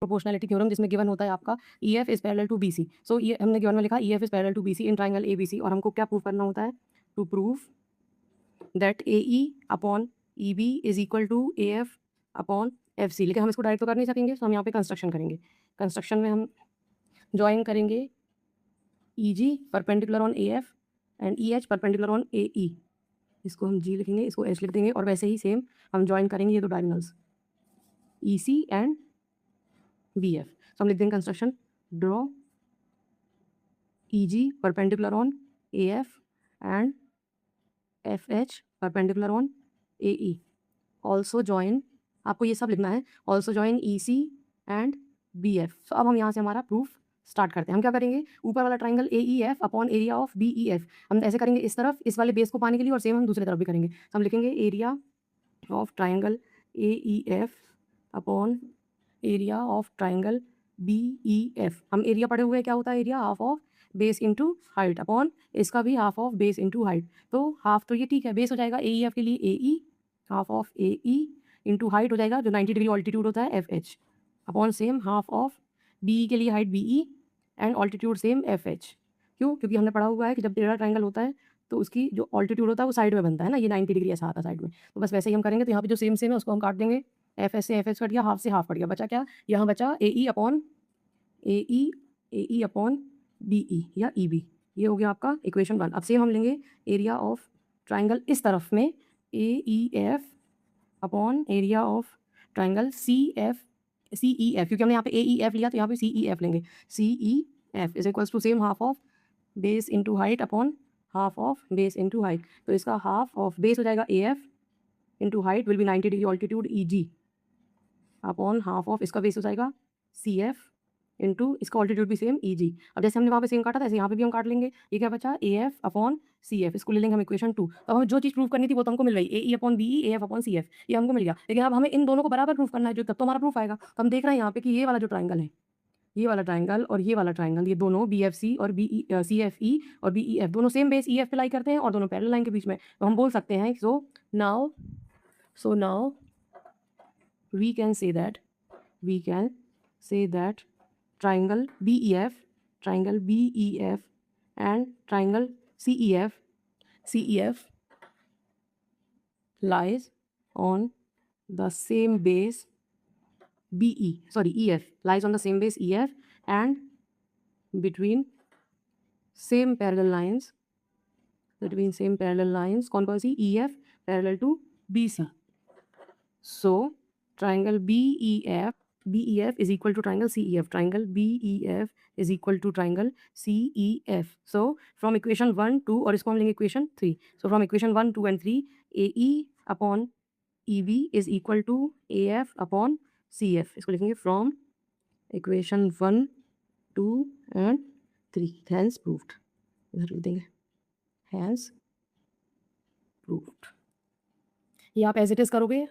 Proportionality theorem जिसमें given होता है आपका EF is parallel to BC। So ये हमने गिवन में लिखा EF is parallel to BC in triangle ABC और हमको क्या प्रूव करना होता है? To prove that AE upon EB is equal to AF upon FC। लेकिन हम इसको डायरेक्ट तो कर नहीं सकेंगे, तो हम यहाँ पे कंस्ट्रक्शन करेंगे। कंस्ट्रक्शन में हम ज्वाइन करेंगे EG perpendicular on AF and EH perpendicular on AE। इसको हम G लिखेंगे, इसको H लिख देंगे और वैसे ही सेम हम ज्वाइन करेंगे ये दो डायगोनल्स EC एंड BF। तो हम लिख देंगे construction draw EG perpendicular on AF and FH perpendicular on AE। Also join, आपको ये सब लिखना है, also join EC and BF। तो अब हम यहाँ से हमारा प्रूफ स्टार्ट करते हैं। हम क्या करेंगे, ऊपर वाला triangle AEF upon area of BEF हम ऐसे करेंगे इस तरफ, इस वाले बेस को पाने के लिए, और सेम हम दूसरी तरफ भी करेंगे। तो हम लिखेंगे area of triangle AEF upon area of triangle BEF। हम एरिया पढ़े हुए क्या होता है, area half of base into height upon इसका भी half of base into height. तो हाफ तो ये ठीक है, बेस हो जाएगा AEF के लिए AE half of AE into height हो जाएगा जो 90 डिग्री ऑल्टीट्यूड होता है FH upon same half of BE के लिए height BE and altitude same FH। क्यों? क्योंकि हमने पढ़ा हुआ है कि जब टेढ़ा ट्राइंगल होता है तो उसकी जो ऑल्टीट्यूड होता है वो साइड में बनता है ना, ये 90 डिग्री ऐसा आता है साइड में। तो बस वैसे ही हम करेंगे। तो यहाँ पे जो सेम सेम है उसको हम काट देंगे, FH से FH कट गया, हाफ से हाफ कट गया, बचा क्या, यहाँ बचा AE upon AE upon BE या EB। ये हो गया आपका इक्वेशन 1। अब सेम हम लेंगे एरिया ऑफ ट्राइंगल इस तरफ में AEF upon area of triangle CEF, क्योंकि हमने यहाँ पे AEF लिया तो यहाँ पे CEF लेंगे। CEF is equals to same half of base into height upon half of base into height. तो इसका हाफ ऑफ बेस हो जाएगा AF into height will be 90 degree altitude EG upon half of इसका base हो जाएगा CF into इसका altitude भी same EG। अब जैसे हमने वहाँ पे सेम काटा था ऐसे यहाँ पे भी हम काट लेंगे। ये क्या बचा, AF अपॉन CF, इसको ले लेंगे हम इक्वेशन 2। तो हमें जो चीज़ प्रूव करनी थी वो तो हमको मिल गई, AE upon BE AF upon CF, ये हमको मिल गया। लेकिन अब हमें इन दोनों को बराबर प्रूव करना है, जो तब तो हमारा प्रूफ आएगा। तो हम देख रहे हैं यहाँ पे कि ये वाला जो ट्राइंगल है, ये वाला ट्राइंगल और ये वाला ट्राइंगल, ये दोनों BFC और CFE और BEF दोनों सेम बेस EF पे लाई करते हैं और दोनों पैरेलल लाइन के बीच में। तो हम बोल सकते हैं so now we can say that triangle BEF and triangle CEF lies on the same base EF lies on the same base EF and between same parallel lines कौन कौन सी, EF parallel to BC। So triangle BEF is equal to triangle CEF. Triangle BEF is equal to triangle CEF. So from equation 1, 2 और इसको हम लेंगे equation 3. So from equation 1, 2 and 3 AE upon EB is equal to AF upon CF. इसको लिखेंगे from equation 1, 2 and 3. Hence proved. इधर लिख देंगे hence proved। ये आप as it is करोगे